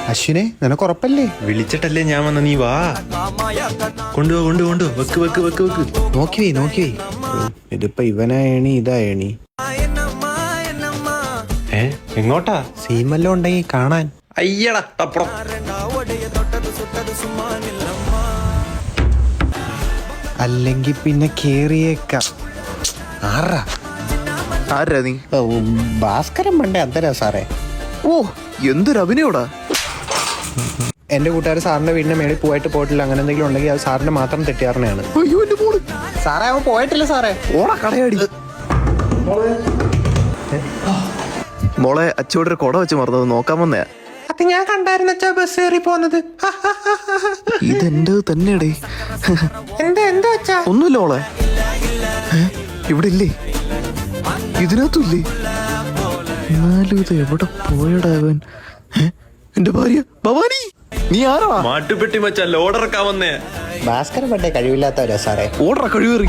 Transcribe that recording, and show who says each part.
Speaker 1: അശ്വിനെ നിനക്ക് ഉറപ്പല്ലേ?
Speaker 2: വിളിച്ചിട്ടല്ലേ ഞാൻ വന്ന, നീ വാ. കൊണ്ടുപോ വെക്ക്.
Speaker 1: നോക്കി ഇതിപ്പോ ഇവനായണി ഇതായണി.
Speaker 2: എങ്ങോട്ടാ?
Speaker 1: സീമല്ലോ ഉണ്ടെങ്കിൽ കാണാൻ.
Speaker 2: അയ്യടാ തപ്പണം.
Speaker 1: അല്ലെങ്കിൽ പിന്നെ കേറിയേക്കാം.
Speaker 3: ആരാ നീ?
Speaker 1: ഭാസ്കരൻ പണ്ടേ അന്തരാ സാറേ.
Speaker 3: ഓ, എന്തൊരു അഭിനയോടാ.
Speaker 1: എന്റെ കൂട്ടുകാർ സാറിന്റെ വീടിന്റെ മേളിൽ പോയിട്ടില്ല. അങ്ങനെ എന്തെങ്കിലും ഉണ്ടെങ്കിൽ അത് സാറിന്റെ മാത്രം തെറ്റിയാറിനെയാണ്.
Speaker 3: അയ്യോ എന്റെ മോള്.
Speaker 1: സാറേ അവൻ പോയിട്ടില്ല സാറേ.
Speaker 3: ഓടാ കടയാടി. മോളെ അച്ചോടൊരു കൊട വെച്ച് മറന്നത് നോക്കാൻ വന്നയാ.
Speaker 1: അത് ഞാൻ കണ്ടായിരുന്ന ബസ് കയറി പോന്നത്.
Speaker 3: ഇതെന്റെ തന്നെയാടേ.
Speaker 1: എന്താ വെച്ചാ?
Speaker 3: ഒന്നുമില്ല മോളെ. ഇവിടെ ഇല്ലേ? ഇതിനകത്തും ഇല്ലേ? എന്നാലും ഇത് എവിടെ പോയടാ അവൻ? എന്റെ ഭാര്യ ഭവാനി, നീ ആരാ?
Speaker 2: മാട്ടുപെട്ടി മച്ചാ ലോഡറക്കാൻ വന്നേ.
Speaker 1: ഭാസ്കരൻ പണ്ടേ കഴിവില്ലാത്തവരാ സാറേ.
Speaker 3: ഓടറ കഴിവേറി.